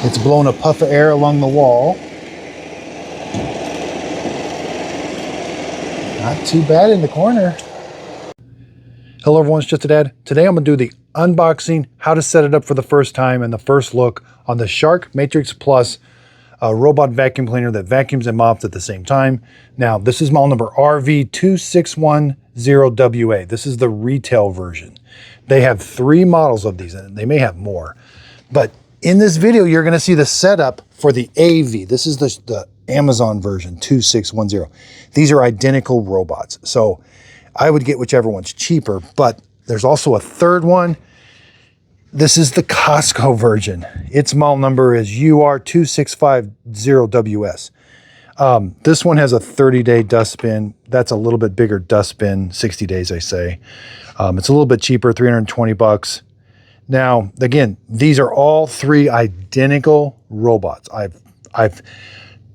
It's blowing a puff of air along the wall. Not too bad in the corner. Hello everyone, it's Just a Dad. Today I'm going to do the unboxing, how to set it up for the first time, and the first look on the Shark Matrix Plus robot vacuum cleaner that vacuums and mops at the same time. Now, this is model number RV2610WA. This is the retail version. They have 3 models of these, and they may have more. But in this video, you're going to see the setup for the AV. This is the Amazon version, 2610. These are identical robots. So I would get whichever one's cheaper, but there's also a third one. This is the Costco version. Its model number is UR2650WS. This one has a 30-day dustbin. That's a little bit bigger dustbin, 60 days, I say. It's a little bit cheaper, 320 bucks. Now, again, these are all 3 identical robots. I've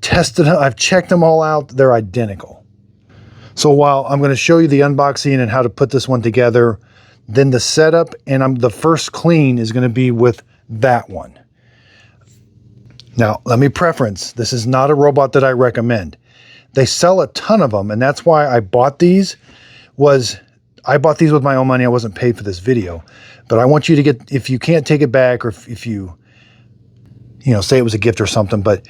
tested them, I've checked them all out. They're identical. So while I'm going to show you the unboxing and how to put this one together, then the setup and the first clean is going to be with that one. Now, let me preference, this is not a robot that I recommend. They sell a ton of them, and that's why I bought these. I bought these with my own money. I wasn't paid for this video. But I want you to get, if you can't take it back, or if you say it was a gift or something, but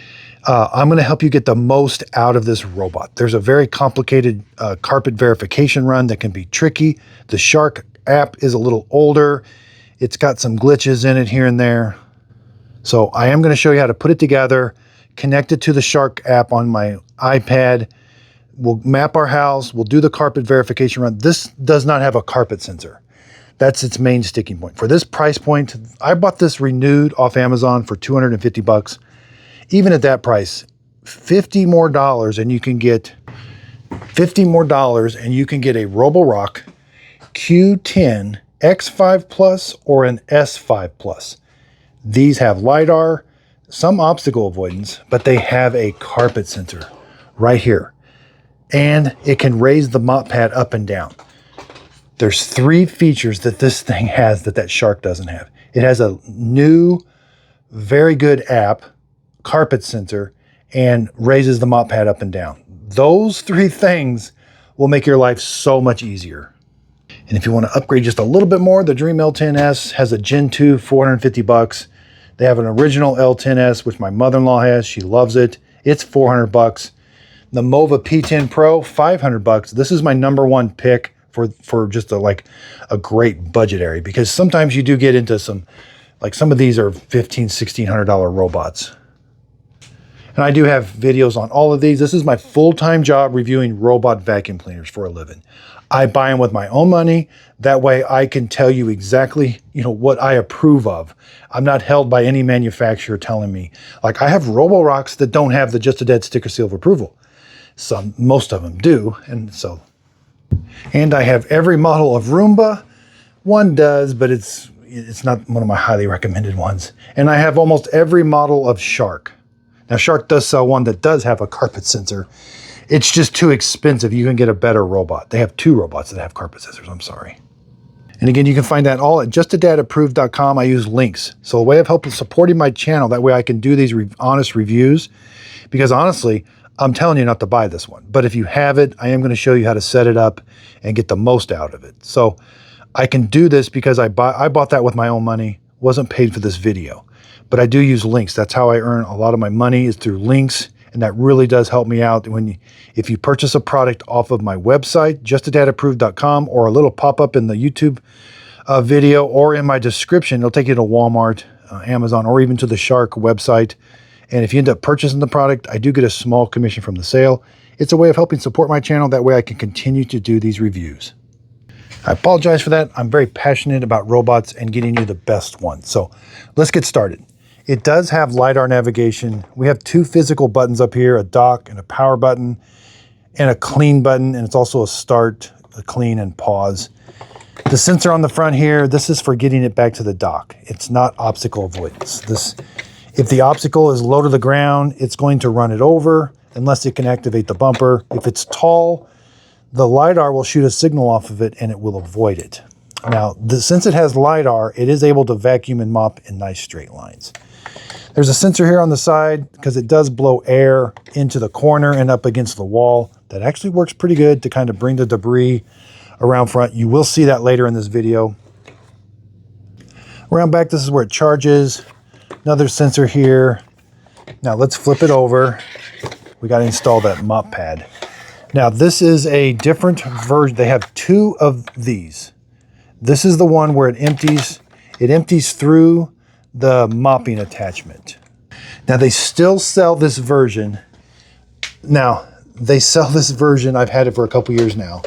I'm going to help you get the most out of this robot. There's a very complicated carpet verification run that can be tricky. The Shark app is a little older. It's got some glitches in it here and there. So I am going to show you how to put it together, connect it to the Shark app on my iPad. We'll map our house. We'll do the carpet verification run. This does not have a carpet sensor. That's its main sticking point. For this price point, I bought this renewed off Amazon for 250 bucks. Even at that price, $50 more and you can get $50 more and you can get a Roborock Q10 X5 Plus or an S5 Plus. These have LiDAR, some obstacle avoidance, but they have a carpet sensor right here. And it can raise the mop pad up and down. There's 3 features that this thing has that Shark doesn't have. It has a new, very good app, carpet sensor, and raises the mop pad up and down. Those 3 things will make your life so much easier. And if you want to upgrade just a little bit more, the Dream L10S has a Gen 2, 450 bucks. They have an original L10S, which my mother-in-law has. She loves it. It's 400 bucks. The Mova P10 Pro, 500 bucks. This is my #1 pick for just a great budget area, because sometimes you do get into some of these are $1,500, $1,600 robots. And I do have videos on all of these. This is my full-time job reviewing robot vacuum cleaners for a living. I buy them with my own money. That way I can tell you exactly, what I approve of. I'm not held by any manufacturer telling me. I have Roborocks that don't have the Just a Dad sticker seal of approval. Most of them do. And I have every model of Roomba. One does, but it's not one of my highly recommended ones. And I have almost every model of Shark. Now, Shark does sell one that does have a carpet sensor. It's just too expensive. You can get a better robot. They have 2 robots that have carpet sensors. I'm sorry. And again, you can find that all at justadadapproved.com. I use links. So a way of helping supporting my channel, that way I can do these honest reviews. Because honestly, I'm telling you not to buy this one. But if you have it, I am going to show you how to set it up and get the most out of it. So I can do this because I bought that with my own money. Wasn't paid for this video. But I do use links. That's how I earn a lot of my money, is through links. And that really does help me out if you purchase a product off of my website, justadadapproved.com, or a little pop-up in the YouTube video, or in my description. It'll take you to Walmart, Amazon, or even to the Shark website. And if you end up purchasing the product, I do get a small commission from the sale. It's a way of helping support my channel. That way I can continue to do these reviews. I apologize for that. I'm very passionate about robots and getting you the best one. So let's get started. It does have LiDAR navigation. We have 2 physical buttons up here, a dock and a power button, and a clean button. And it's also a start, a clean, and pause. The sensor on the front here, this is for getting it back to the dock. It's not obstacle avoidance. If the obstacle is low to the ground, it's going to run it over unless it can activate the bumper. If it's tall, the LiDAR will shoot a signal off of it and it will avoid it. Now, since it has LiDAR, it is able to vacuum and mop in nice straight lines. There's a sensor here on the side because it does blow air into the corner and up against the wall. That actually works pretty good to kind of bring the debris around front. You will see that later in this video. Around back, this is where it charges. Another sensor here. Now let's flip it over. We got to install that mop pad. Now this is a different version. They have two of these. This is the one where it empties through the mopping attachment. Now they still sell this version. Now they sell this version, I've had it for a couple years now,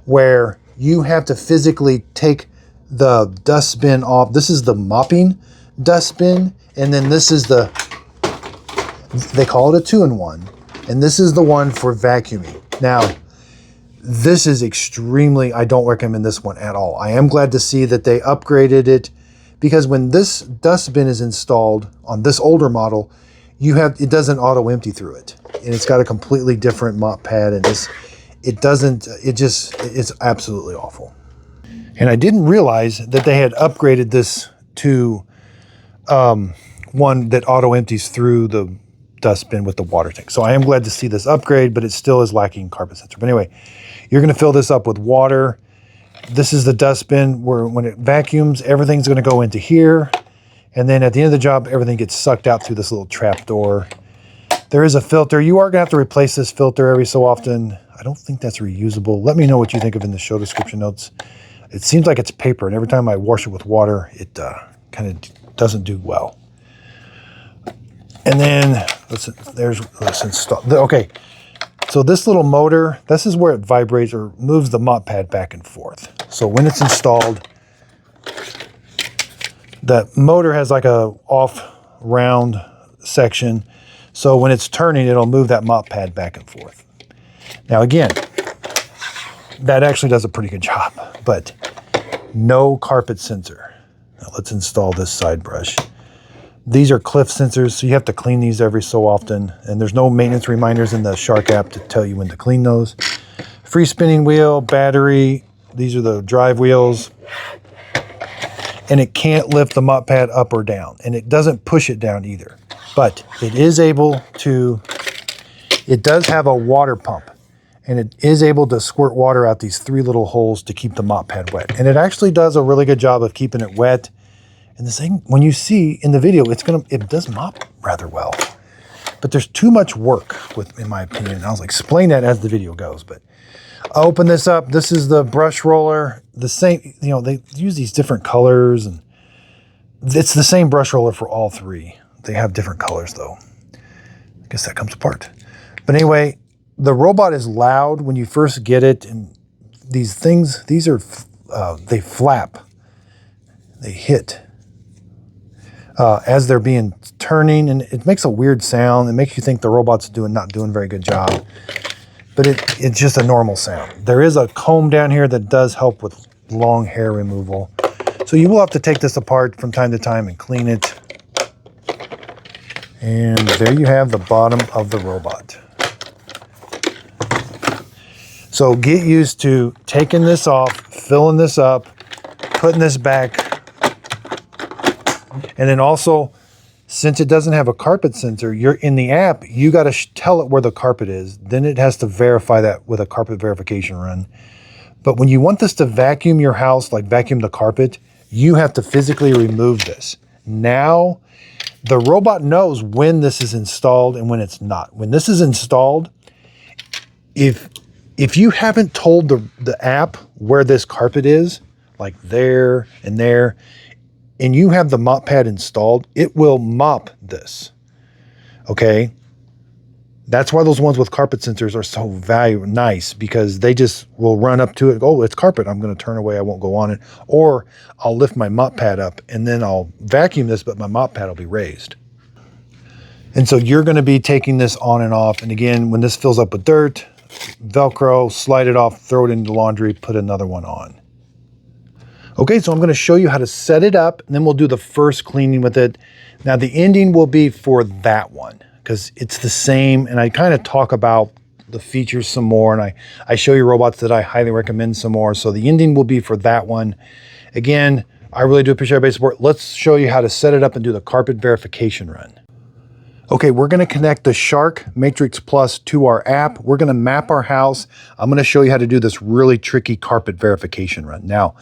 where you have to physically take the dustbin off. This is the mopping dustbin, and then this is they call it a 2-in-1, and this is the one for vacuuming. Now, this is extremely, I don't recommend this one at all. I am glad to see that they upgraded it, because when this dustbin is installed on this older model, it doesn't auto empty through it. And it's got a completely different mop pad, and it's absolutely awful. And I didn't realize that they had upgraded this to one that auto empties through the dustbin with the water tank. So I am glad to see this upgrade, but it still is lacking carpet sensor. But anyway, you're going to fill this up with water. This is the dustbin where when it vacuums, everything's going to go into here. And then at the end of the job, everything gets sucked out through this little trap door. There is a filter. You are going to have to replace this filter every so often. I don't think that's reusable. Let me know what you think of in the show description notes. It seems like it's paper, and every time I wash it with water, it kind of doesn't do well. And then let's install. Okay, so this little motor, this is where it vibrates or moves the mop pad back and forth. So when it's installed, the motor has like a off round section. So when it's turning, it'll move that mop pad back and forth. Now again, that actually does a pretty good job, but no carpet sensor. Now let's install this side brush. These are cliff sensors, so you have to clean these every so often, and there's no maintenance reminders in the Shark app to tell you when to clean those. Free spinning wheel, battery, these are the drive wheels, and it can't lift the mop pad up or down, and it doesn't push it down either, but it is able to, it does have a water pump, and it is able to squirt water out these 3 little holes to keep the mop pad wet, and it actually does a really good job of keeping it wet. And the thing, when you see in the video, it does mop rather well, but there's too much work in my opinion. I'll explain that as the video goes, but I'll open this up. This is the brush roller. The same, they use these different colors, and it's the same brush roller for all 3. They have different colors though. I guess that comes apart. But anyway, the robot is loud when you first get it, and these things, they flap, they hit. As they're being turning, and it makes a weird sound. It makes you think the robot's not doing a very good job, but it's just a normal sound. There is a comb down here that does help with long hair removal. So you will have to take this apart from time to time and clean it. And there you have the bottom of the robot. So get used to taking this off, filling this up, putting this back. And then also, since it doesn't have a carpet sensor, you're in the app, you got to tell it where the carpet is. Then it has to verify that with a carpet verification run. But when you want this to vacuum your house, like vacuum the carpet, you have to physically remove this. Now, the robot knows when this is installed and when it's not. When this is installed, if you haven't told the app where this carpet is, like there and there, and you have the mop pad installed, it will mop this, okay? That's why those ones with carpet sensors are so nice, because they just will run up to it, oh, it's carpet, I'm gonna turn away, I won't go on it. Or I'll lift my mop pad up and then I'll vacuum this, but my mop pad will be raised. And so you're gonna be taking this on and off. And again, when this fills up with dirt, Velcro, slide it off, throw it into the laundry, put another one on. Okay, so I'm gonna show you how to set it up, and then we'll do the first cleaning with it. Now the ending will be for that one, because it's the same, and I kind of talk about the features some more, and I show you robots that I highly recommend some more. So the ending will be for that one. Again, I really do appreciate everybody's support. Let's show you how to set it up and do the carpet verification run. Okay, we're going to connect the Shark Matrix Plus to our app. We're going to map our house. I'm going to show you how to do this really tricky carpet verification run. Now,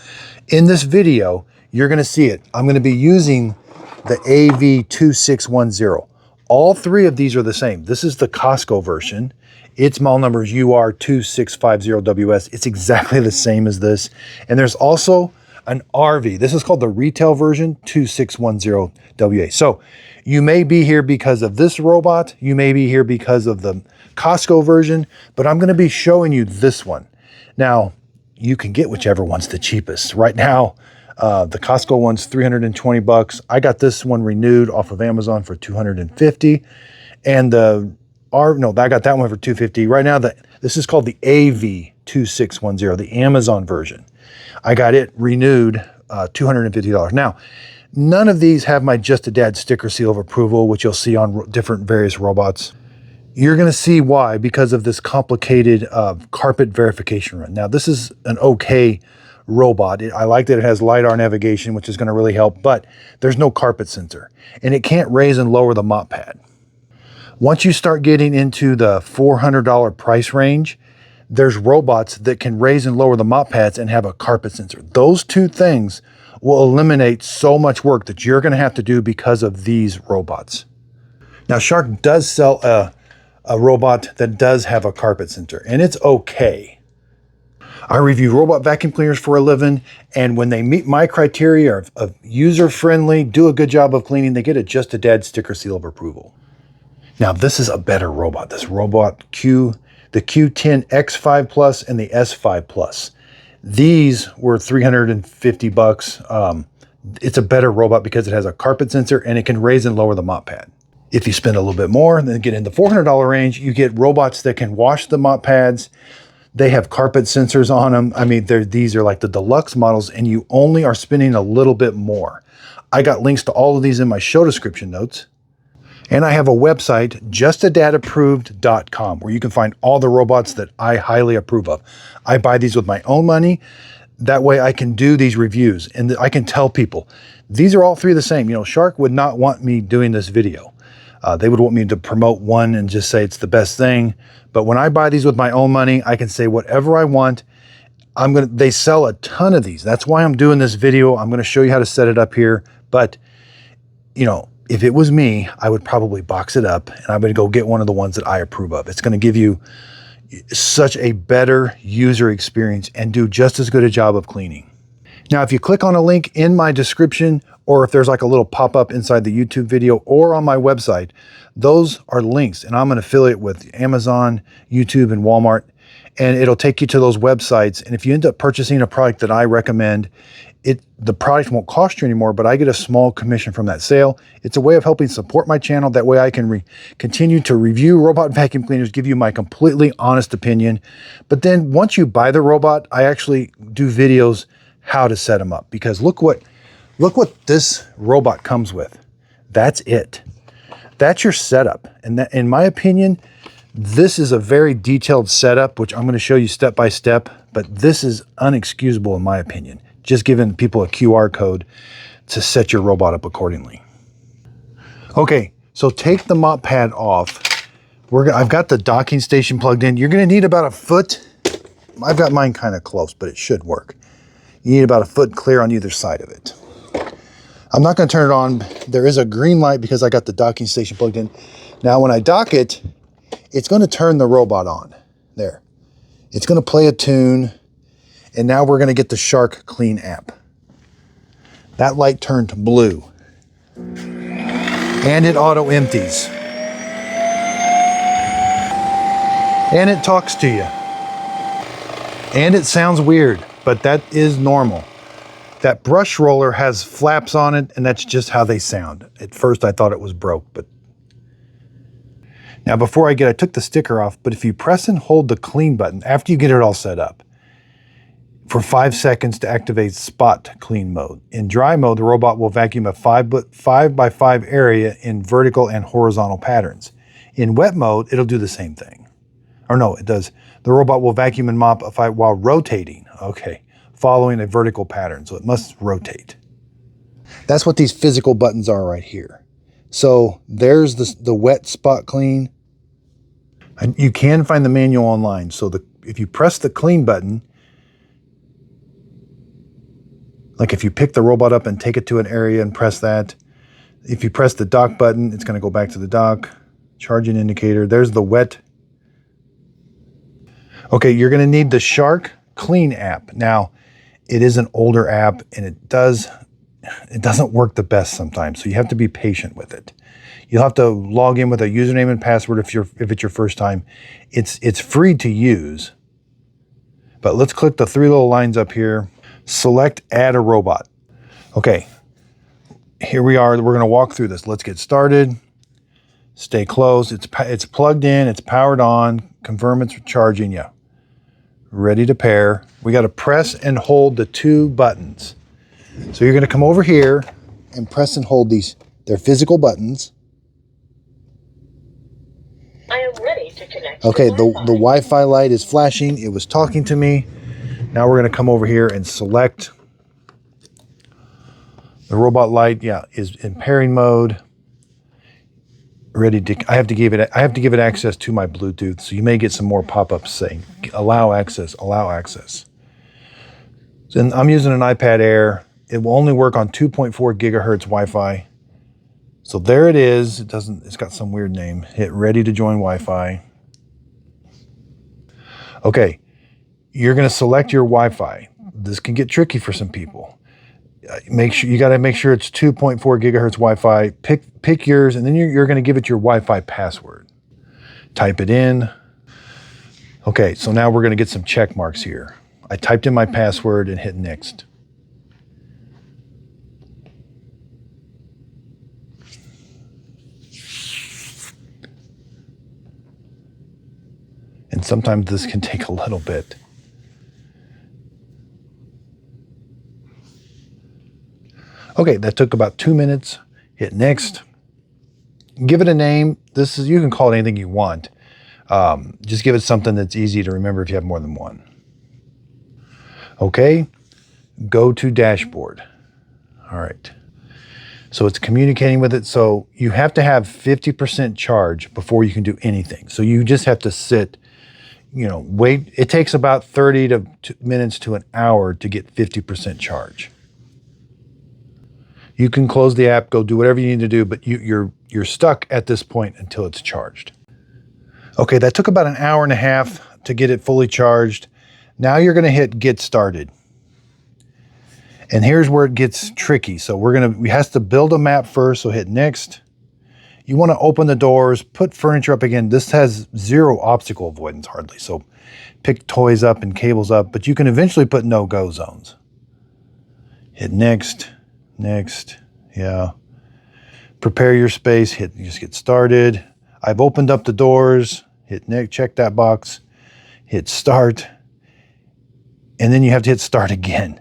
in this video, you're going to see it. I'm going to be using the AV2610. All three of these are the same. This is the Costco version. Its model number is UR2650WS. It's exactly the same as this. And there's also an RV. This is called the retail version, 2610WA. So you may be here because of this robot. You may be here because of the Costco version, but I'm going to be showing you this one. Now, you can get whichever one's the cheapest. Right now, the Costco one's 320 bucks. I got this one renewed off of Amazon for 250. And I got that one for 250. Right now, this is called the AV2610, the Amazon version. I got it renewed, $250. Now, none of these have my Just a Dad sticker seal of approval, which you'll see on different various robots. You're going to see why, because of this complicated carpet verification run. Now, this is an okay robot. I like that it has LiDAR navigation, which is going to really help, but there's no carpet sensor, and it can't raise and lower the mop pad. Once you start getting into the $400 price range, there's robots that can raise and lower the mop pads and have a carpet sensor. Those two things will eliminate so much work that you're going to have to do because of these robots. Now, Shark does sell a robot that does have a carpet sensor, and it's okay. I review robot vacuum cleaners for a living, and when they meet my criteria of user-friendly, do a good job of cleaning, they get a Just a Dad sticker seal of approval. Now, this is a better robot. This robot the Q10 X5 Plus and the S5 Plus. These were 350 bucks. It's a better robot because it has a carpet sensor and it can raise and lower the mop pad. If you spend a little bit more and then get in the $400 range, you get robots that can wash the mop pads. They have carpet sensors on them. I mean, these are like the deluxe models, and you only are spending a little bit more. I got links to all of these in my show description notes. And I have a website, justadadapproved.com, where you can find all the robots that I highly approve of. I buy these with my own money. That way I can do these reviews and I can tell people, these are all three the same. You know, Shark would not want me doing this video. They would want me to promote one and just say it's the best thing. But when I buy these with my own money, I can say whatever I want. They sell a ton of these. That's why I'm doing this video. I'm going to show you how to set it up here. But, you know, if it was me, I would probably box it up and I'm going to go get one of the ones that I approve of. It's going to give you such a better user experience and do just as good a job of cleaning. Now, if you click on a link in my description, or if there's like a little pop-up inside the YouTube video or on my website, those are links, and I'm an affiliate with Amazon, YouTube, and Walmart, and it'll take you to those websites. And if you end up purchasing a product that I recommend, the product won't cost you anymore, but I get a small commission from that sale. It's a way of helping support my channel. That way I can continue to review robot vacuum cleaners, give you my completely honest opinion. But then once you buy the robot, I actually do videos how to set them up, because look what this robot comes with. That's it. That's your setup. And that, in my opinion, this is a very detailed setup, which I'm going to show you step by step, but this is unexcusable in my opinion. Just giving people a QR code to set your robot up accordingly. Okay, so take the mop pad off. I've got the docking station plugged in. You're going to need about a foot. I've got mine kind of close, but it should work. You need about a foot clear on either side of it. I'm not going to turn it on. There is a green light because I got the docking station plugged in. Now, when I dock it, it's going to turn the robot on. There. It's going to play a tune. And now we're going to get the Shark Clean app. That light turned blue. And it auto empties. And it talks to you. And it sounds weird, but that is normal. That brush roller has flaps on it, and that's just how they sound. At first I thought it was broke, but... Now before I took the sticker off, but if you press and hold the clean button after you get it all set up, for 5 seconds to activate spot clean mode. In dry mode, the robot will vacuum a 5 by 5 area in vertical and horizontal patterns. In wet mode, it'll do the same thing. Or no, it does. The robot will vacuum and mop while rotating. Okay, following a vertical pattern. So it must rotate. That's what these physical buttons are right here. So there's the wet spot clean. And you can find the manual online. So if you press the clean button, like if you pick the robot up and take it to an area and press that, if you press the dock button, it's going to go back to the dock. Charging indicator. There's the wet. Okay, you're going to need the Shark Clean app. Now, it is an older app and it doesn't work the best sometimes. So you have to be patient with it. You'll have to log in with a username and password if it's your first time. It's free to use. But let's click the three little lines up here. Select add a robot. Okay. Here we are. We're going to walk through this. Let's get started. Stay close. It's plugged in. It's powered on. Confirm it's charging. Yeah. Ready to pair. We got to press and hold the two buttons. So you're going to come over here and press and hold these. They're physical buttons. I am ready to connect. Okay, the Wi-Fi light is flashing. It was talking to me. Now we're going to come over here and select. The robot light, yeah, is in pairing mode. Ready to. I have to give it access to my Bluetooth, so you may get some more pop-ups saying allow access, allow access. So I'm using an iPad Air. It will only work on 2.4 gigahertz Wi-Fi. So there it is. It's got some weird name. Hit ready to join Wi-Fi. Okay, you're going to select your Wi-Fi. This can get tricky for some people. You got to make sure it's 2.4 gigahertz Wi-Fi. Pick yours, and then you're going to give it your Wi-Fi password. Type it in. Okay, so now we're going to get some check marks here. I typed in my password and hit next. And sometimes this can take a little bit. Okay, that took about 2 minutes. Hit next. Give it a name. You can call it anything you want. Just give it something that's easy to remember if you have more than one. Okay, go to dashboard. All right. So it's communicating with it. So you have to have 50% charge before you can do anything. So you just have to sit, wait. It takes about 30 minutes to an hour to get 50% charge. You can close the app, go do whatever you need to do, but you're stuck at this point until it's charged. Okay, that took about an hour and a half to get it fully charged. Now you're gonna hit get started. And here's where it gets tricky. So we have to build a map first, so hit next. You wanna open the doors, put furniture up again. This has zero obstacle avoidance hardly. So pick toys up and cables up, but you can eventually put no-go zones. Hit next. Next, yeah. Prepare your space, just get started. I've opened up the doors, hit next, check that box, hit start, and then you have to hit start again.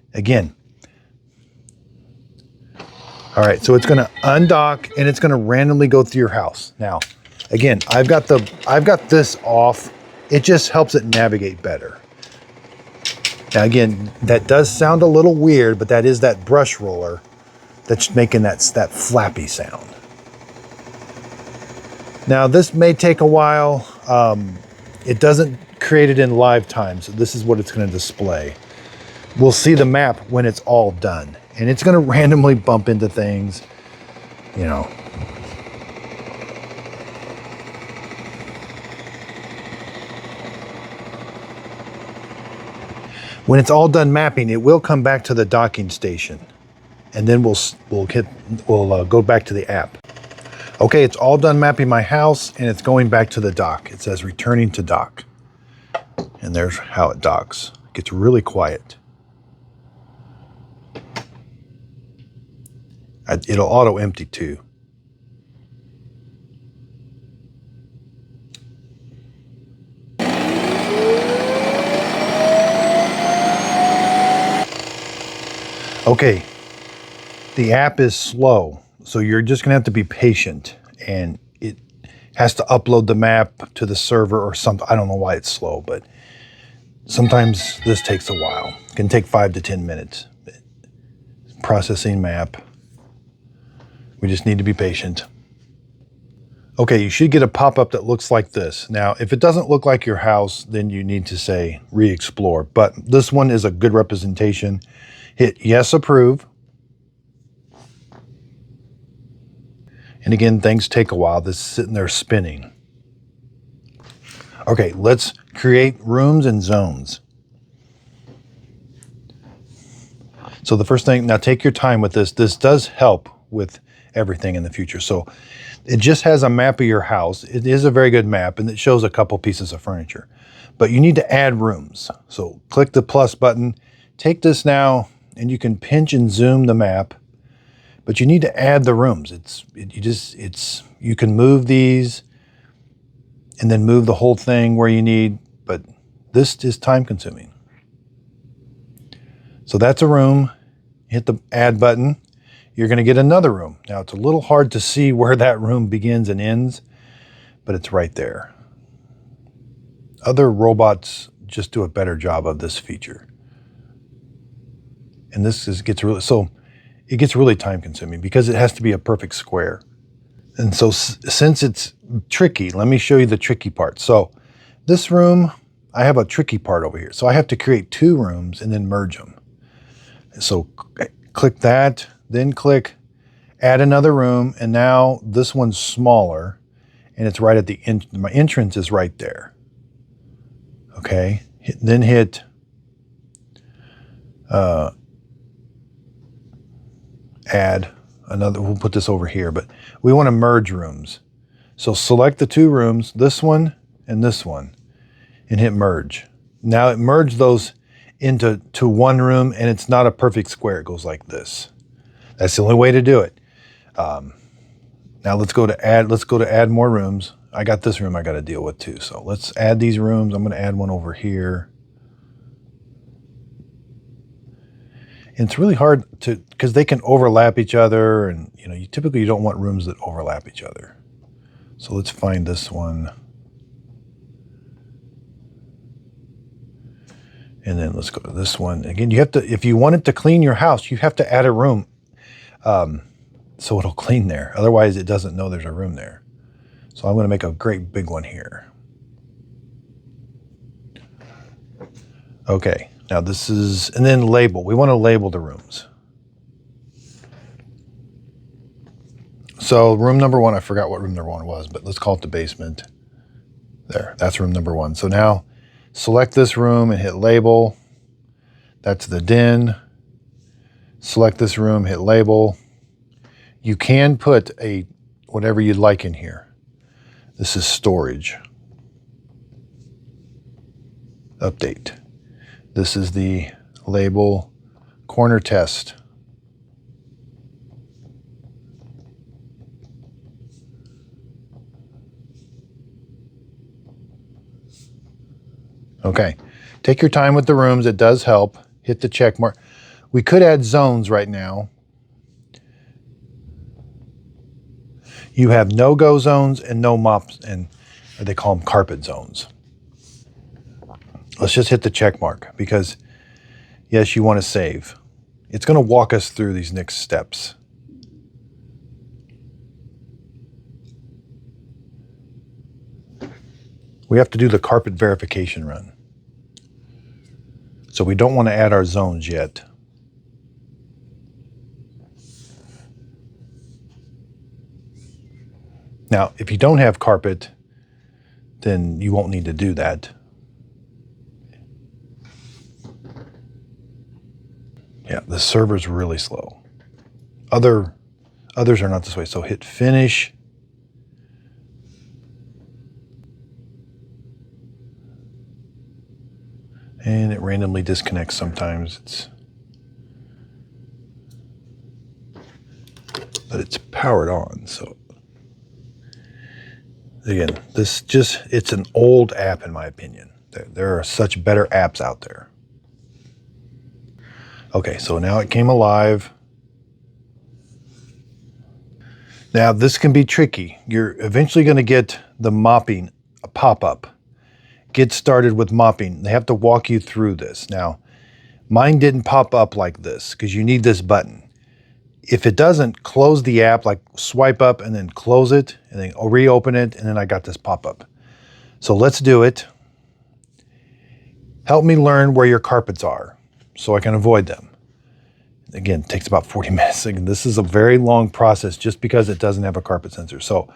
All right, so it's gonna undock and it's gonna randomly go through your house. Now, again, I've got this off. It just helps it navigate better. Now again, that does sound a little weird, but that is that brush roller that's making that flappy sound. Now this may take a while. It doesn't create it in live time, so this is what it's going to display. We'll see the map when it's all done, and it's going to randomly bump into things, When it's all done mapping, it will come back to the docking station. And then we'll go back to the app. Okay, it's all done mapping my house and it's going back to the dock. It says returning to dock. And there's how it docks. It gets really quiet. It'll auto empty too. Okay. The app is slow, so you're just gonna have to be patient, and has to upload the map to the server or something. I don't know why it's slow, but sometimes this takes a while. It can take 5 to 10 minutes. Processing map. We just need to be patient. Okay, you should get a pop-up that looks like this. Now, if it doesn't look like your house, then you need to say re-explore. But this one is a good representation. Hit yes, approve. And again, things take a while. This is sitting there spinning. Okay, let's create rooms and zones. So the first thing, now take your time with this. This does help with everything in the future. So it just has a map of your house. It is a very good map, and it shows a couple pieces of furniture. But you need to add rooms. So click the plus button. Take this now, and you can pinch and zoom the map. But you need to add the rooms. You can move these and then move the whole thing where you need, but this is time consuming. So that's a room. Hit the add button. You're going to get another room. Now it's a little hard to see where that room begins and ends, but it's right there. Other robots just do a better job of this feature. And it gets really time consuming because it has to be a perfect square. And so since it's tricky, let me show you the tricky part. So this room, I have a tricky part over here. So I have to create 2 rooms and then merge them. So click that, then click add another room. And now this one's smaller and it's right at the end. My entrance is right there. Okay. Then hit add another. We'll put this over here, but we want to merge rooms. So select the 2 rooms, this one and this one, and hit merge. Now it merged those into one room, and it's not a perfect square. It goes like this. That's the only way to do it. Now let's go to add more rooms. I got this room I got to deal with too. So let's add these rooms. I'm going to add one over here. And it's really hard because they can overlap each other, and you typically don't want rooms that overlap each other. So let's find this one. And then let's go to this one. Again, you have to, if you wanted to clean your house, you have to add a room so it'll clean there. Otherwise, it doesn't know there's a room there. So I'm going to make a great big one here. Okay, now this is, and then label. We want to label the rooms. So room number 1, I forgot what room number 1 was, but let's call it the basement. There, that's room number 1. So now select this room and hit label. That's the den. Select this room, hit label. You can put whatever you'd like in here. This is storage. Update. This is the label corner test. Okay, take your time with the rooms. It does help. Hit the check mark. We could add zones right now. You have no-go zones and no mops, and they call them carpet zones. Let's just hit the check mark because, yes, you want to save. It's going to walk us through these next steps. We have to do the carpet verification run. So we don't want to add our zones yet. Now, if you don't have carpet, then you won't need to do that. Yeah, the server's really slow. Others are not this way. So hit finish. And it randomly disconnects sometimes. But it's powered on, so. Again, it's an old app in my opinion. There are such better apps out there. Okay, so now it came alive. Now, this can be tricky. You're eventually going to get the mopping pop-up. Get started with mopping. They have to walk you through this. Now, mine didn't pop up like this because you need this button. If it doesn't, close the app, like swipe up and then close it and then reopen it, and then I got this pop-up. So let's do it. Help me learn where your carpets are so I can avoid them. Again, it takes about 40 minutes. Again, this is a very long process just because it doesn't have a carpet sensor. So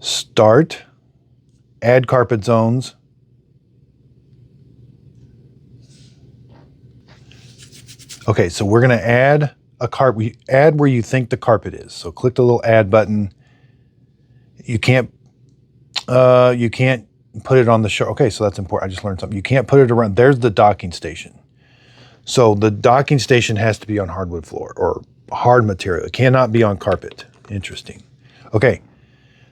start, add carpet zones. Okay, so we're gonna add a carpet. Add where you think the carpet is. So click the little add button. You can't put it on the show. Okay, so that's important. I just learned something. You can't put it around. There's the docking station. So the docking station has to be on hardwood floor or hard material. It cannot be on carpet. Interesting. Okay,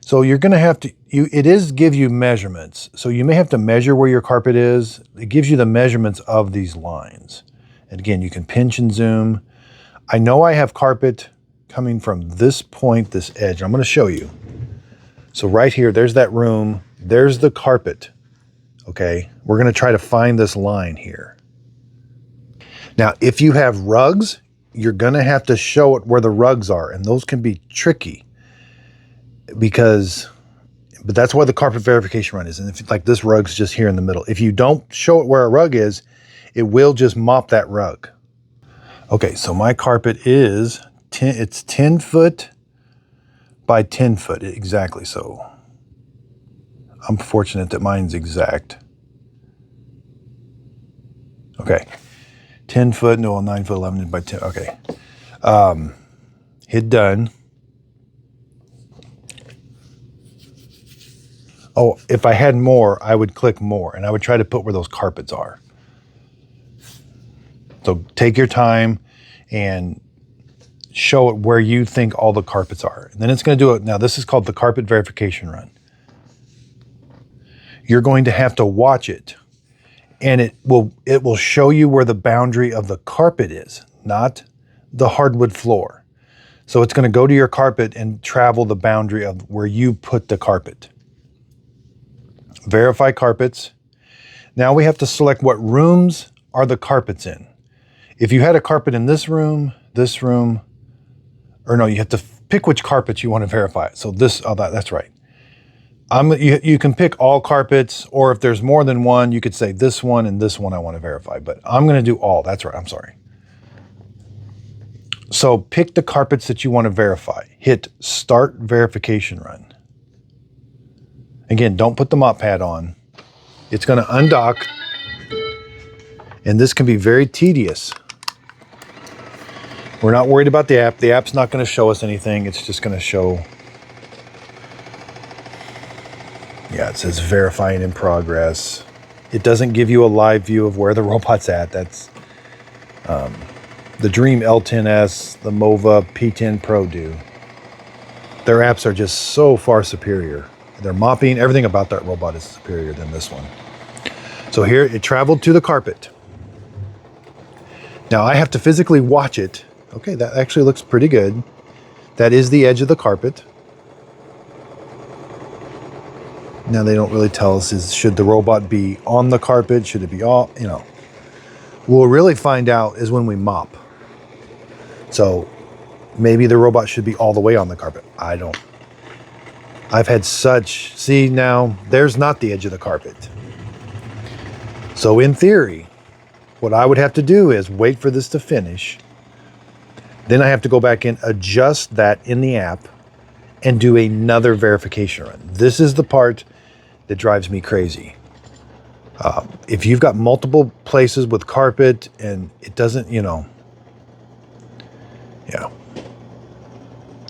so you're gonna have to, it is give you measurements. So you may have to measure where your carpet is. It gives you the measurements of these lines. And again, you can pinch and zoom. I know I have carpet coming from this point, this edge. I'm gonna show you. So right here, there's that room. There's the carpet, okay? We're gonna try to find this line here. Now, if you have rugs, you're gonna have to show it where the rugs are, and those can be tricky but that's why the carpet verification run is. And if like this rug's just here in the middle, if you don't show it where a rug is, it will just mop that rug. Okay, so my carpet is, it's 10 foot by 10 foot, exactly. So I'm fortunate that mine's exact. Okay, 10 foot, no, 9 foot, 11 by 10, okay. Hit done. Oh, if I had more, I would click more and I would try to put where those carpets are. So take your time and show it where you think all the carpets are. And then it's going to do it. Now, this is called the carpet verification run. You're going to have to watch it, and it will show you where the boundary of the carpet is, not the hardwood floor. So it's going to go to your carpet and travel the boundary of where you put the carpet. Verify carpets. Now we have to select what rooms are the carpets in. If you had a carpet in this room, or no, you have to pick which carpets you want to verify. So that's right. You can pick all carpets, or if there's more than one, you could say this one and this one I want to verify, but I'm going to do all. That's right. I'm sorry. So pick the carpets that you want to verify. Hit start verification run. Again, don't put the mop pad on. It's going to undock, and this can be very tedious. We're not worried about the app. The app's not going to show us anything. It's just going to show, yeah, it says verifying in progress. It doesn't give you a live view of where the robot's at. That's the Dream L10S, the Mova P10 Pro do. Their apps are just so far superior. They're mopping. Everything about that robot is superior than this one. So here it traveled to the carpet. Now I have to physically watch it. Okay, that actually looks pretty good. That is the edge of the carpet. Now they don't really tell us should the robot be on the carpet? Should it be all, We'll really find out is when we mop. So maybe the robot should be all the way on the carpet. I've had see now, there's not the edge of the carpet. So in theory, what I would have to do is wait for this to finish. Then I have to go back and adjust that in the app and do another verification run. This is the part that drives me crazy. If you've got multiple places with carpet and it doesn't, yeah.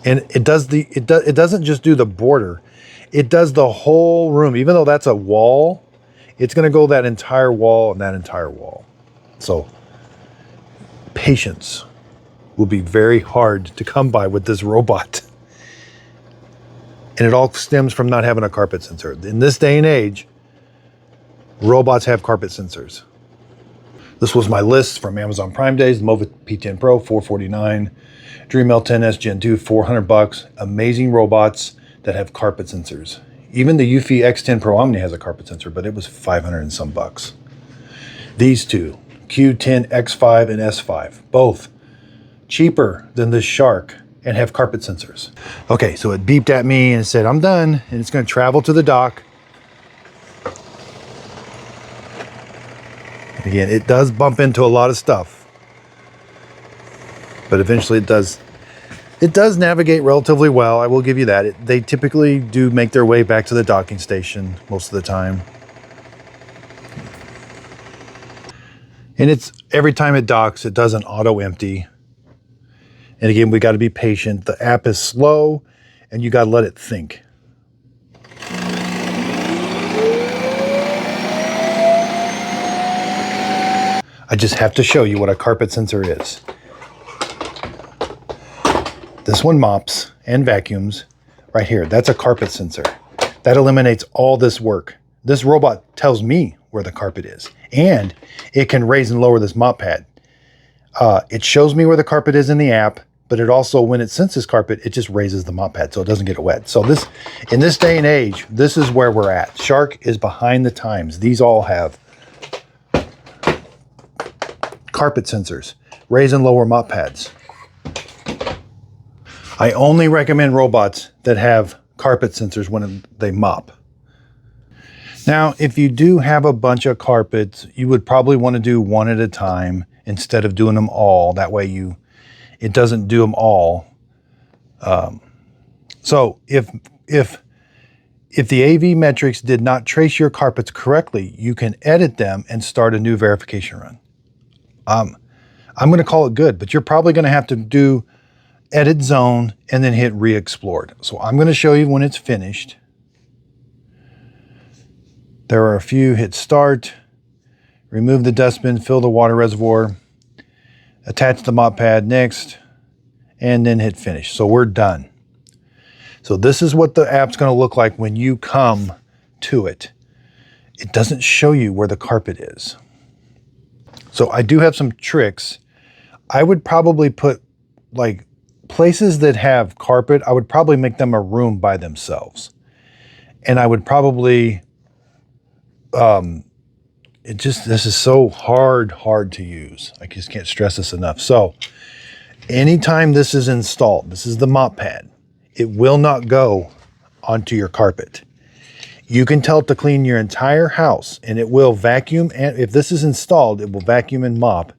And it doesn't just do the border. It does the whole room. Even though that's a wall, it's going to go that entire wall and that entire wall. So patience will be very hard to come by with this robot. And it all stems from not having a carpet sensor. In this day and age, robots have carpet sensors. This was my list from Amazon Prime Days. The Mova P10 Pro, $449. Dream L10S Gen 2, $400. Amazing robots that have carpet sensors. Even the Eufy X10 Pro Omni has a carpet sensor, but it was 500 and some bucks. These two, Q10 X5 and S5, both cheaper than the Shark and have carpet sensors. Okay, so it beeped at me and said, I'm done, and it's gonna travel to the dock. Again, it does bump into a lot of stuff, but eventually it does navigate relatively well. I will give you that. They typically do make their way back to the docking station most of the time. And it's every time it docks, it doesn't auto empty. And again, we got to be patient. The app is slow and you got to let it think. I just have to show you what a carpet sensor is. This one mops and vacuums right here. That's a carpet sensor. That eliminates all this work. This robot tells me where the carpet is, and it can raise and lower this mop pad. It shows me where the carpet is in the app, but it also, when it senses carpet, it just raises the mop pad so it doesn't get it wet. So this, in this day and age, this is where we're at. Shark is behind the times. These all have carpet sensors, raise and lower mop pads. I only recommend robots that have carpet sensors when they mop. Now, if you do have a bunch of carpets, you would probably want to do one at a time instead of doing them all. That way it doesn't do them all. So if the AV metrics did not trace your carpets correctly, you can edit them and start a new verification run. I'm going to call it good, but you're probably going to have to do edit zone and then hit re-explored. So I'm going to show you when it's finished. There are a few. Hit start, remove the dustbin, fill the water reservoir, attach the mop pad next, and then hit finish. So we're done. So this is what the app's going to look like when you come to it. It doesn't show you where the carpet is. So I do have some tricks. I would probably put, like, places that have carpet, I would probably make them a room by themselves. And I would probably, this is so hard to use. I just can't stress this enough. So anytime this is installed, this is the mop pad, it will not go onto your carpet. You can tell it to clean your entire house and it will vacuum. And if this is installed, it will vacuum and mop,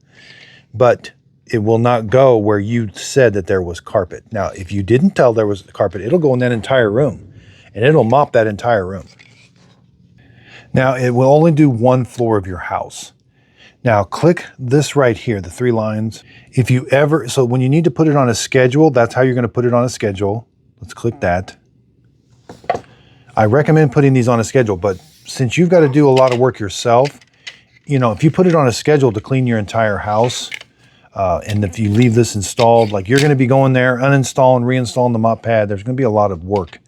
but it will not go where you said that there was carpet. Now, if you didn't tell there was carpet, it'll go in that entire room and it'll mop that entire room. Now, it will only do one floor of your house. Now, click this right here, the 3 lines. If you ever, so when you need to put it on a schedule, that's how you're going to put it on a schedule. Let's click that. I recommend putting these on a schedule, but since you've got to do a lot of work yourself, if you put it on a schedule to clean your entire house, and if you leave this installed, like you're going to be going there, uninstalling, reinstalling the mop pad, there's going to be a lot of work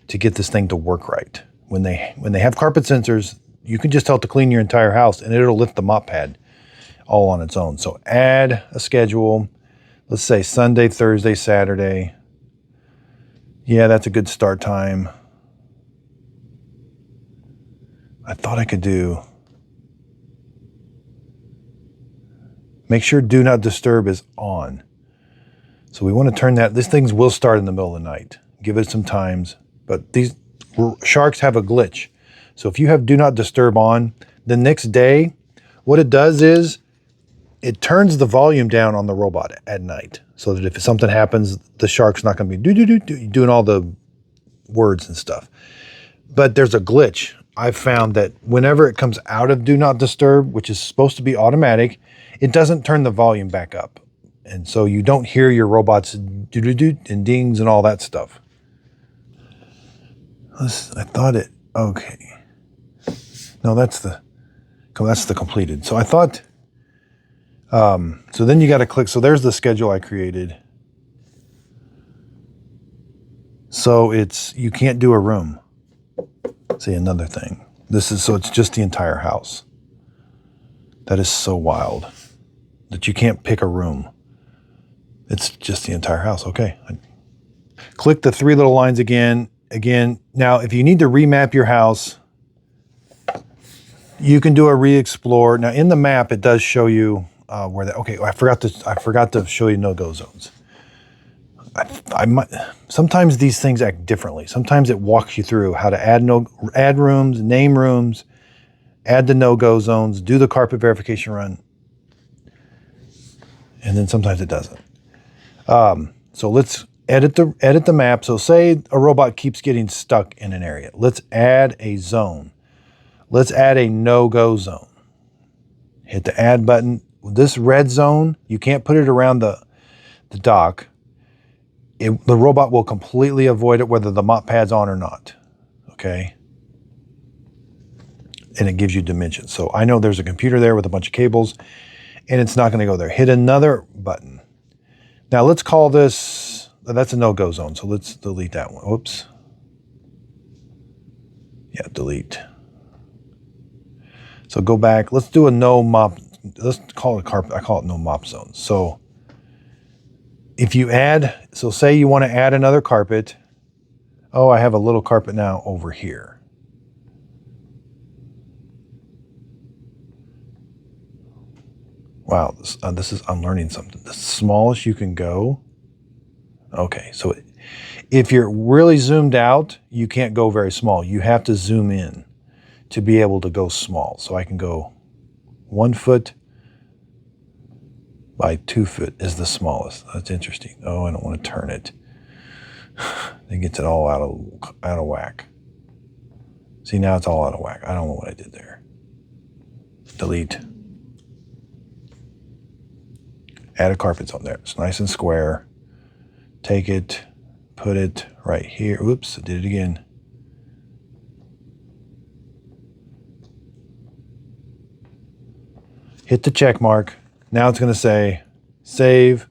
to get this thing to work right. When they have carpet sensors, you can just tell it to clean your entire house and it'll lift the mop pad all on its own. So add a schedule. Let's say Sunday, Thursday, Saturday. Yeah, that's a good start time. I thought I could do, make sure do not disturb is on. So we want to turn that, these things will start in the middle of the night. Give it some times, but these Sharks have a glitch. So if you have do not disturb on, the next day, what it does is it turns the volume down on the robot at night so that if something happens, the Shark's not going to be doing all the words and stuff. But there's a glitch. I've found that whenever it comes out of do not disturb, which is supposed to be automatic, it doesn't turn the volume back up. And so you don't hear your robots do and dings and all that stuff. I thought it, okay. No, that's the completed. So I thought, so then you got to click. So there's the schedule I created. So you can't do a room. See, another thing. So it's just the entire house. That is so wild that you can't pick a room. It's just the entire house. Okay. Click the three little lines again. Now, if you need to remap your house, you can do a re-explore. Now, in the map, it does show you where that. Okay, I forgot to show you no-go zones. Sometimes these things act differently. Sometimes it walks you through how to add rooms, name rooms, add the no-go zones, do the carpet verification run, and then sometimes it doesn't. So let's edit the map. So say a robot keeps getting stuck in an area. Let's add a zone. Let's add a no-go zone. Hit the add button. This red zone, you can't put it around the dock. The robot will completely avoid it whether the mop pad's on or not. Okay? And it gives you dimensions. So I know there's a computer there with a bunch of cables, and it's not going to go there. Hit another button. Now let's call this, that's a no-go zone. So let's delete that one. Whoops. Yeah, delete. So go back. Let's do a no mop. Let's call it carpet. I call it no mop zone. So if you add, so say you want to add another carpet. Oh, I have a little carpet now over here. Wow, I'm learning something. The smallest you can go. Okay, so if you're really zoomed out, you can't go very small. You have to zoom in to be able to go small. So I can go 1 foot by 2 foot is the smallest. That's interesting. Oh, I don't want to turn it. It gets it all out of whack. See, now it's all out of whack. I don't know what I did there. Delete. Add a carpet zone there. It's nice and square. Take it, put it right here. Oops, I did it again. Hit the check mark. Now it's going to say save.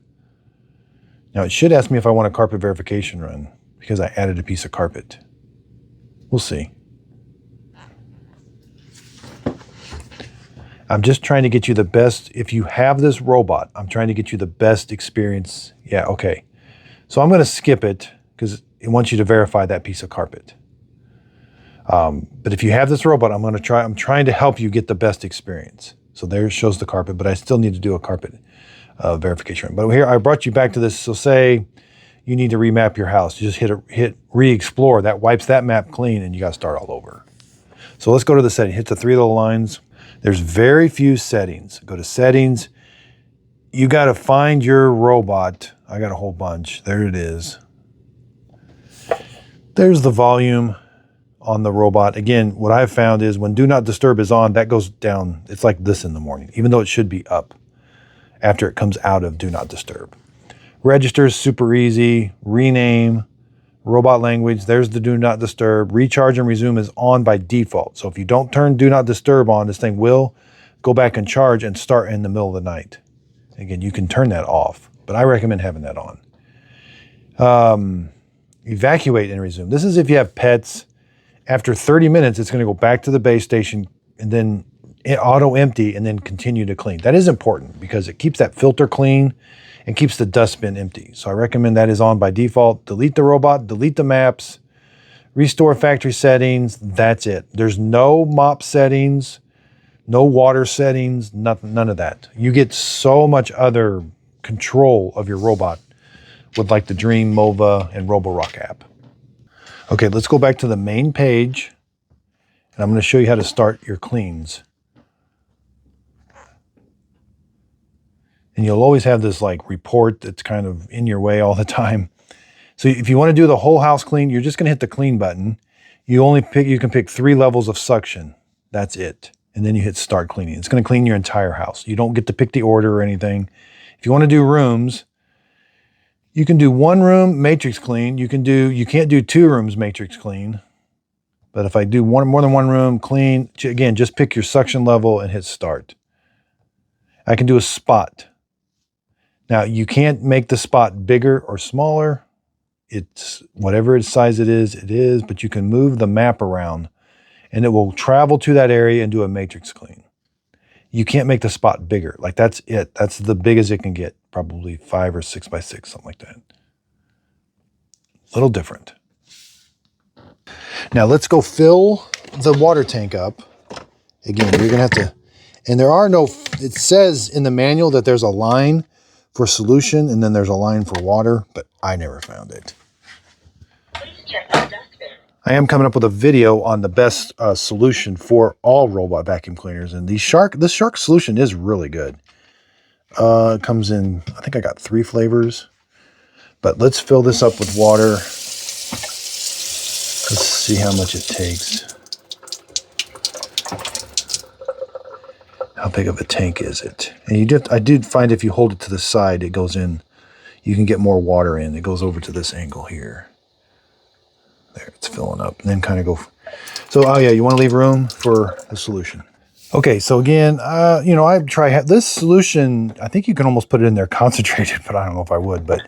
Now it should ask me if I want a carpet verification run because I added a piece of carpet. We'll see. I'm just trying to get you the best. If you have this robot, I'm trying to get you the best experience. Yeah, okay. So I'm going to skip it because it wants you to verify that piece of carpet. But if you have this robot, I'm trying to help you get the best experience. So there it shows the carpet, but I still need to do a carpet verification. But here I brought you back to this. So say you need to remap your house. You just hit re-explore. That wipes that map clean and you got to start all over. So let's go to the setting. Hit the three little lines. There's very few settings. Go to settings. You got to find your robot. I got a whole bunch. There it is. There's the volume on the robot. Again, what I've found is when Do Not Disturb is on, that goes down. It's like this in the morning, even though it should be up after it comes out of Do Not Disturb. Registers, super easy. Rename, robot language. There's the Do Not Disturb. Recharge and resume is on by default. So if you don't turn Do Not Disturb on, this thing will go back and charge and start in the middle of the night. Again, you can turn that off, but I recommend having that on. Evacuate and resume. This is if you have pets. After 30 minutes, it's going to go back to the base station and then auto empty and then continue to clean. That is important because it keeps that filter clean and keeps the dustbin empty. So I recommend that is on by default. Delete the robot, delete the maps, restore factory settings. That's it. There's no mop settings, no water settings, none of that. You get so much other control of your robot with like the Dream, Mova, and Roborock app. Okay, let's go back to the main page, and I'm going to show you how to start your cleans. And you'll always have this like report that's kind of in your way all the time. So if you want to do the whole house clean, you're just going to hit the clean button. You can pick 3 levels of suction. That's it. And then you hit start cleaning. It's going to clean your entire house. You don't get to pick the order or anything. If you want to do rooms, you can do 1 room matrix clean. You can't do 2 rooms matrix clean. But if I do more than 1 room clean, again, just pick your suction level and hit start. I can do a spot. Now you can't make the spot bigger or smaller. It's whatever size it is, but you can move the map around and it will travel to that area and do a matrix clean. You can't make the spot bigger. Like that's it. That's the biggest it can get. Probably 5 or 6 by 6, something like that. A little different. Now let's go fill the water tank up. Again, you're gonna have to, and there are no, it says in the manual that there's a line for solution and then there's a line for water, but I never found it. Please check the dustbin. I am coming up with a video on the best solution for all robot vacuum cleaners, and this Shark solution is really good. It comes in, I think I got 3 flavors, but let's fill this up with water. Let's see how much it takes. How big of a tank is it? And I did find if you hold it to the side, it goes in, you can get more water in. It goes over to this angle here. There, it's filling up, and then kind of go. So, oh yeah, you want to leave room for the solution. Okay, so again, you know, I try this solution. I think you can almost put it in there concentrated, but I don't know if I would. But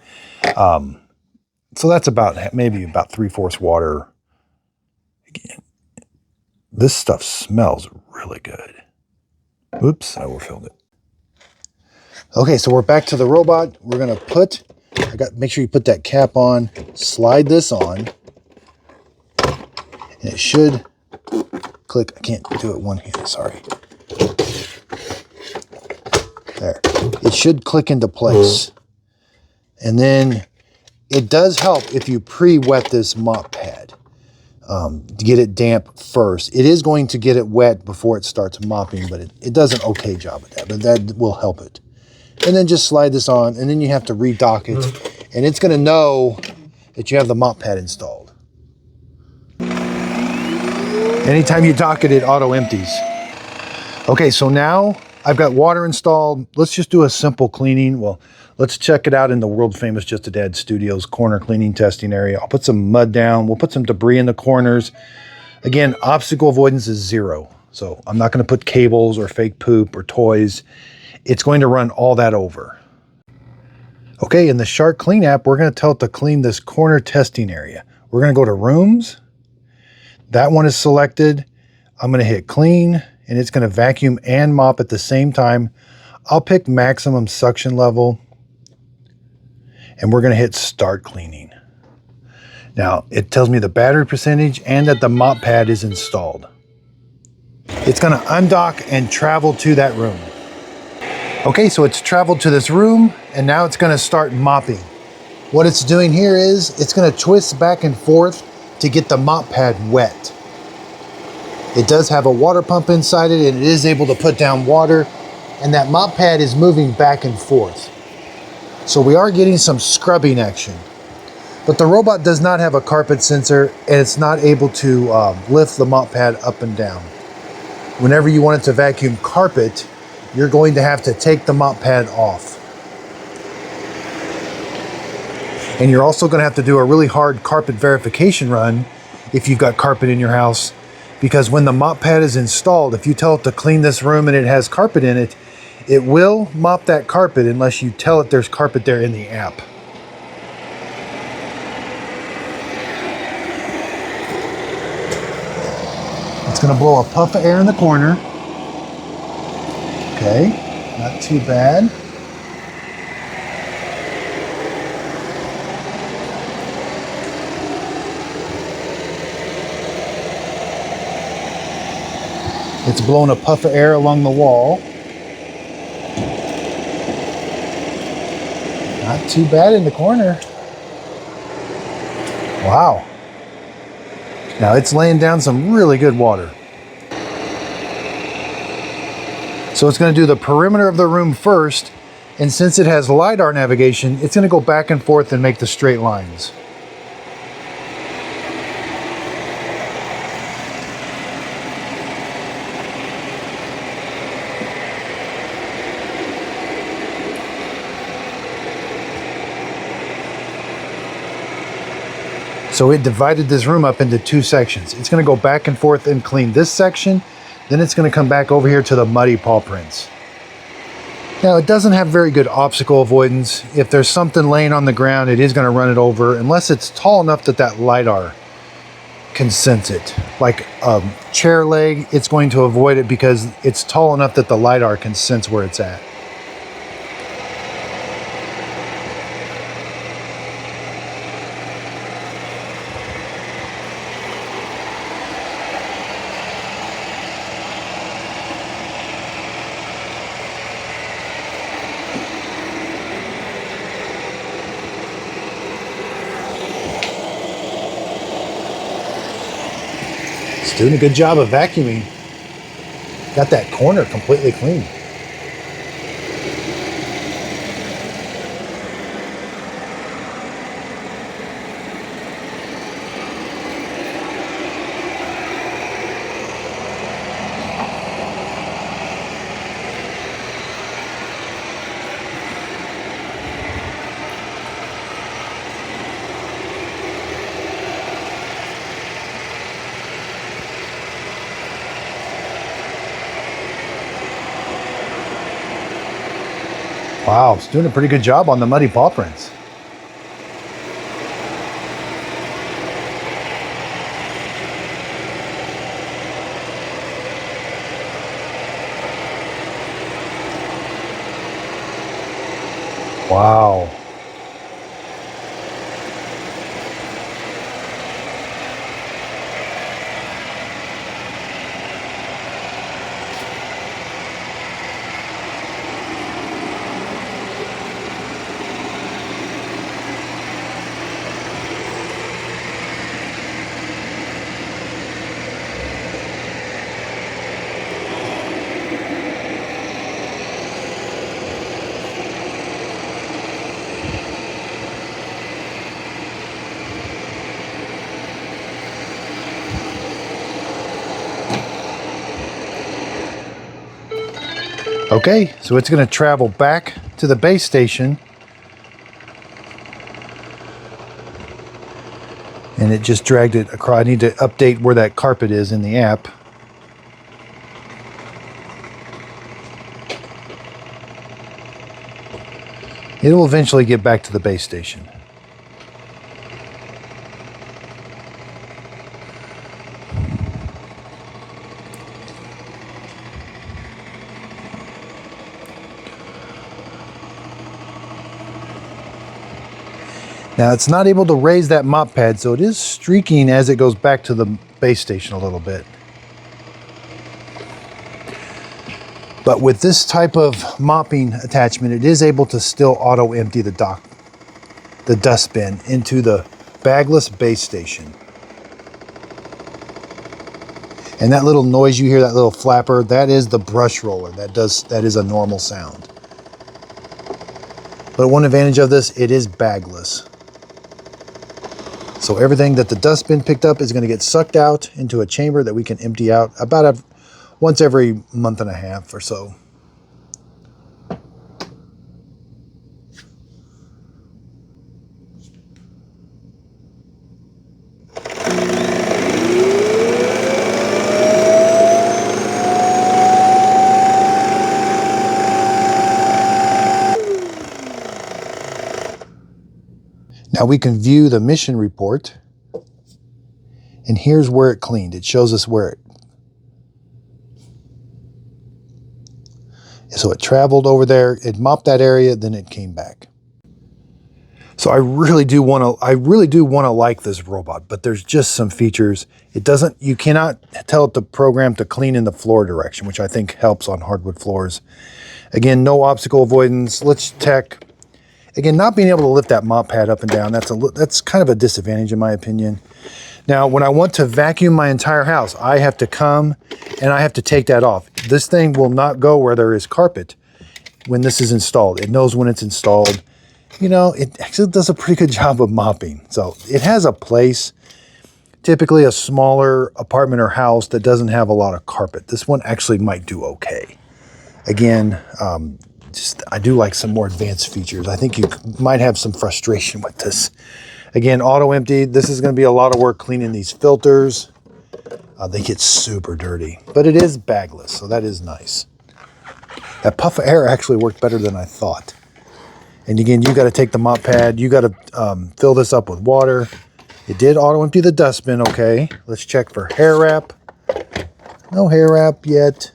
so that's about maybe about 3/4 water. Again, this stuff smells really good. Oops, I overfilled it. Okay, so we're back to the robot. We're gonna make sure you put that cap on. Slide this on. And it should click. I can't do it one hand, sorry. There. It should click into place. And then it does help if you pre-wet this mop pad to get it damp first. It is going to get it wet before it starts mopping, but it does an okay job at that, but that will help it. And then just slide this on, and then you have to redock it, and it's going to know that you have the mop pad installed. Anytime you dock it, it auto empties. Okay, so now I've got water installed. Let's just do a simple cleaning. Well, let's check it out in the world famous Just a Dad Studios corner cleaning testing area. I'll put some mud down. We'll put some debris in the corners. Again, obstacle avoidance is 0. So I'm not going to put cables or fake poop or toys. It's going to run all that over. Okay, in the Shark Clean app, we're going to tell it to clean this corner testing area. We're going to go to Rooms. That one is selected. I'm going to hit Clean, and it's going to vacuum and mop at the same time. I'll pick maximum suction level, and we're going to hit Start Cleaning. Now, it tells me the battery percentage and that the mop pad is installed. It's going to undock and travel to that room. Okay, so it's traveled to this room, and now it's going to start mopping. What it's doing here is it's going to twist back and forth to get the mop pad wet. It does have a water pump inside it, and it is able to put down water, and that mop pad is moving back and forth. So we are getting some scrubbing action. But the robot does not have a carpet sensor, and it's not able to lift the mop pad up and down. Whenever you want it to vacuum carpet, you're going to have to take the mop pad off. And you're also going to have to do a really hard carpet verification run if you've got carpet in your house, because when the mop pad is installed, if you tell it to clean this room and it has carpet in it, it will mop that carpet unless you tell it there's carpet there in the app. It's going to blow a puff of air in the corner. Okay, not too bad. It's blowing a puff of air along the wall. Not too bad in the corner. Wow. Now it's laying down some really good water. So it's going to do the perimeter of the room first, and since it has LiDAR navigation, it's going to go back and forth and make the straight lines. So it divided this room up into 2 sections. It's going to go back and forth and clean this section. Then it's going to come back over here to the muddy paw prints. Now, it doesn't have very good obstacle avoidance. If there's something laying on the ground, it is going to run it over unless it's tall enough that that LiDAR can sense it. Like a chair leg, it's going to avoid it because it's tall enough that the LiDAR can sense where it's at. It's doing a good job of vacuuming. Got that corner completely clean. Wow, it's doing a pretty good job on the muddy paw prints. Wow. Okay, so it's going to travel back to the base station. And it just dragged it across. I need to update where that carpet is in the app. It will eventually get back to the base station. Now it's not able to raise that mop pad, so it is streaking as it goes back to the base station a little bit. But with this type of mopping attachment, it is able to still auto empty the dustbin into the bagless base station. And that little noise you hear, that little flapper, that is the brush roller. That is a normal sound. But one advantage of this, it is bagless. So everything that the dustbin picked up is going to get sucked out into a chamber that we can empty out about once every month and a half or so. Now we can view the mission report, and here's where it cleaned. It shows us where so it traveled over there, it mopped that area, then it came back. So I really do want to like this robot, but there's just some features. You cannot tell it to program to clean in the floor direction, which I think helps on hardwood floors. Again, no obstacle avoidance. Let's check. Again, not being able to lift that mop pad up and down, that's kind of a disadvantage in my opinion. Now, when I want to vacuum my entire house, I have to come and I have to take that off. This thing will not go where there is carpet when this is installed. It knows when it's installed. You know, it actually does a pretty good job of mopping. So it has a place, typically a smaller apartment or house that doesn't have a lot of carpet. This one actually might do okay. Again, I do like some more advanced features. I think you might have some frustration with this. Again, auto empty. This is going to be a lot of work cleaning these filters. They get super dirty, but it is bagless, so that is nice. That puff of air actually worked better than I thought. And again, you got to take the mop pad. You got to fill this up with water. It did auto empty the dustbin, okay. Let's check for hair wrap. No hair wrap yet.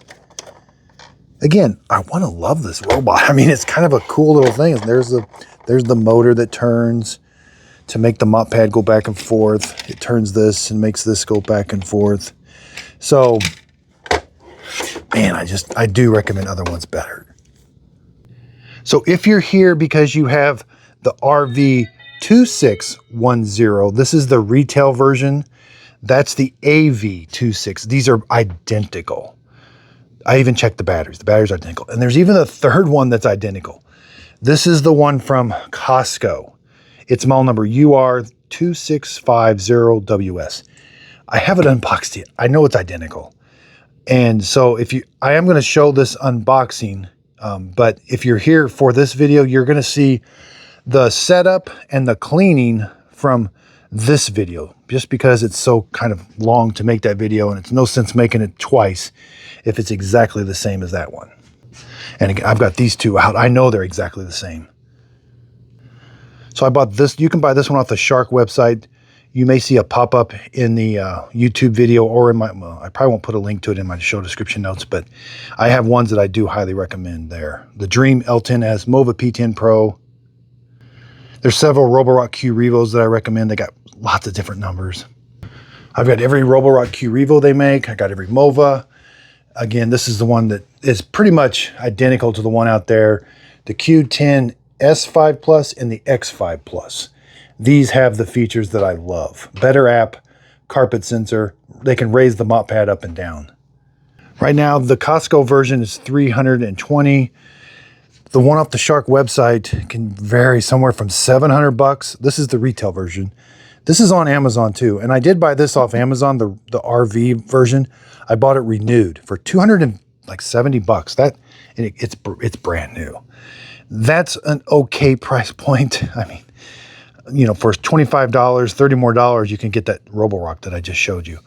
Again, I want to love this robot. I mean, it's kind of a cool little thing. There's the motor that turns to make the mop pad go back and forth. It turns this and makes this go back and forth. So, man, I do recommend other ones better. So if you're here because you have the RV2610, this is the retail version. That's the AV26. These are identical. I even checked the batteries. The batteries are identical. And there's even a third one that's identical. This is the one from Costco. It's model number UR2650WS. I haven't unboxed it. I know it's identical. And so I am going to show this unboxing, but if you're here for this video, you're going to see the setup and the cleaning from this video, just because it's so kind of long to make that video, and it's no sense making it twice if it's exactly the same as that one. And again, I've got these two out. I know they're exactly the same. So I bought this. You can buy this one off the Shark website. You may see a pop-up in the YouTube video or in my, well, I probably won't put a link to it in my show description notes, but I have ones that I do highly recommend there. The Dream L10S, Mova P10 Pro. There's several Roborock Q Revos that I recommend. They got lots of different numbers. I've got every Roborock Q Revo they make. I got every Mova. Again, this is the one that is pretty much identical to the one out there. The Q10 S5 Plus and the X5 Plus. These have the features that I love. Better app, carpet sensor. They can raise the mop pad up and down. Right now, the Costco version is $320. The one off the Shark website can vary somewhere from $700. This is the retail version. This is on Amazon too. And I did buy this off Amazon, the RV version. I bought it renewed for $270. That, and it's brand new. That's an okay price point. I mean, you know, for $25, $30 more dollars, you can get that Roborock that I just showed you.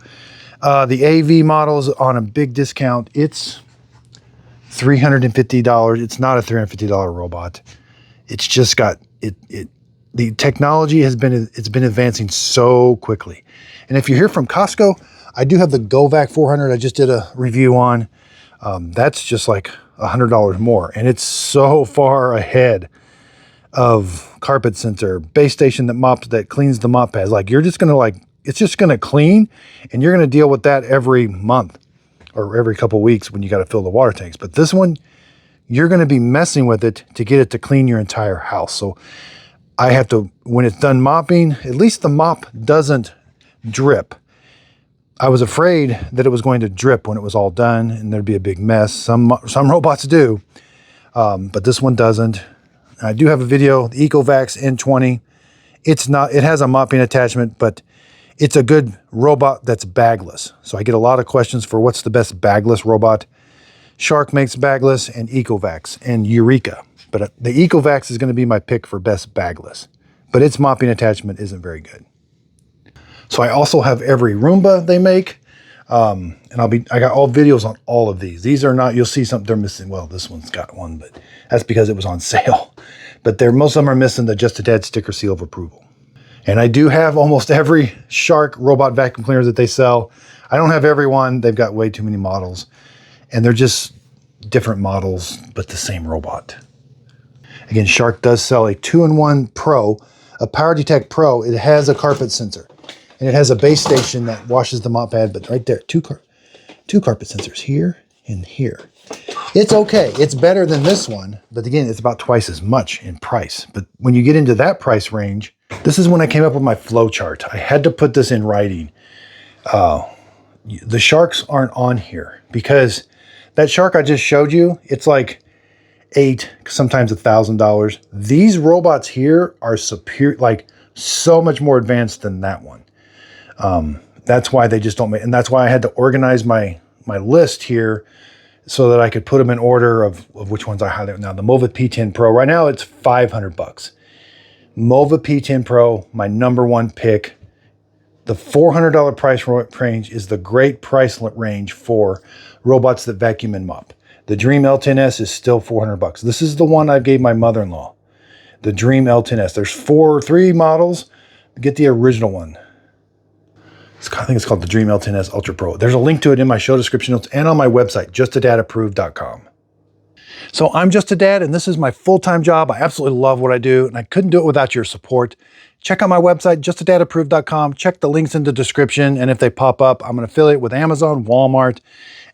The AV models on a big discount, it's $350. It's not a $350 robot. It's just got the technology has been advancing so quickly. And if you're here from Costco, I do have the GoVac 400 I just did a review on. That's just like $100 more, and it's so far ahead of carpet sensor, base station that cleans the mop pads. Like, you're just gonna it's just gonna clean, and you're gonna deal with that every month or every couple weeks when you got to fill the water tanks. But this one, you're gonna be messing with it to get it to clean your entire house. So I have to, when it's done mopping, at least the mop doesn't drip. I was afraid that it was going to drip when it was all done and there'd be a big mess. Some robots do, but this one doesn't. I do have a video, the Ecovacs N20. It has a mopping attachment, but it's a good robot that's bagless. So I get a lot of questions for what's the best bagless robot. Shark makes bagless, and Ecovacs and Eureka. But the Ecovacs is going to be my pick for best bagless. But its mopping attachment isn't very good. So I also have every Roomba they make. And I got all videos on all of these. These are not, you'll see something they're missing. Well, this one's got one, but that's because it was on sale. But most of them are missing the just a tad sticker seal of approval. And I do have almost every Shark robot vacuum cleaners that they sell. I don't have every one. They've got way too many models. And they're just different models, but the same robot. Again, Shark does sell a 2-in-1 Pro, a Power Detect Pro. It has a carpet sensor. And it has a base station that washes the mop pad, but right there, two carpet sensors, here and here. It's okay. It's better than this one, but again, it's about twice as much in price. But when you get into that price range, this is when I came up with my flow chart. I had to put this in writing. The Sharks aren't on here because that Shark I just showed you, it's like $800, sometimes $1,000. These robots here are superior, like so much more advanced than that one. That's why they just don't make, and that's why I had to organize my list here so that I could put them in order of which ones I highlight. Now, the Mova P10 Pro, right now it's $500. Mova P10 Pro, my number one pick. The $400 price range is the great price3 for robots that vacuum and mop. The Dream L10S is still $400. This is the one I gave my mother-in-law. The Dream L10S. There's 3 models. Get the original one. I think it's called the Dream L10S Ultra Pro. There's a link to it in my show description notes and on my website, justadadapproved.com. So I'm Just a Dad, and this is my full-time job. I absolutely love what I do, and I couldn't do it without your support. Check out my website, justadadapproved.com. Check the links in the description, and if they pop up, I'm an affiliate with Amazon, Walmart,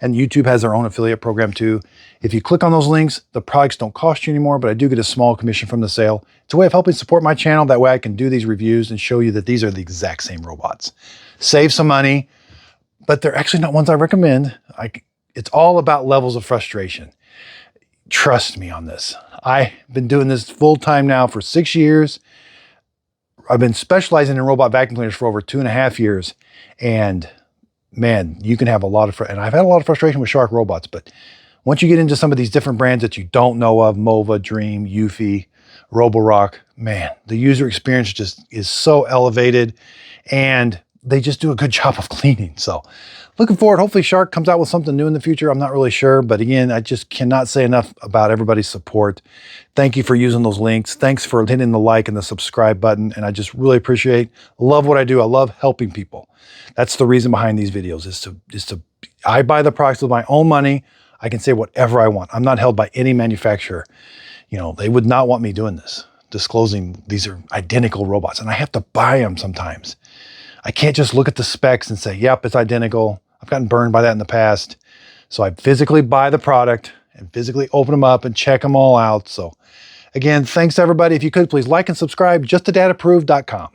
and YouTube has their own affiliate program too. If you click on those links, the products don't cost you anymore, but I do get a small commission from the sale. It's a way of helping support my channel. That way I can do these reviews and show you that these are the exact same robots. Save some money, but they're actually not ones I recommend. It's all about levels of frustration. Trust me on this. I've been doing this full time now for 6 years. I've been specializing in robot vacuum cleaners for over 2.5 years. And man, you can have a lot of, and I've had a lot of frustration with Shark robots, but once you get into some of these different brands that you don't know of, Mova, Dream, Eufy, Roborock, man, the user experience just is so elevated and they just do a good job of cleaning. So looking forward, hopefully Shark comes out with something new in the future. I'm not really sure, but again, I just cannot say enough about everybody's support. Thank you for using those links. Thanks for hitting the like and the subscribe button. And I just really love what I do. I love helping people. That's the reason behind these videos I buy the products with my own money. I can say whatever I want. I'm not held by any manufacturer. You know, they would not want me doing this, disclosing these are identical robots, and I have to buy them sometimes. I can't just look at the specs and say, yep, it's identical. I've gotten burned by that in the past. So I physically buy the product and physically open them up and check them all out. So again, thanks everybody. If you could, please like and subscribe, justadadapproved.com.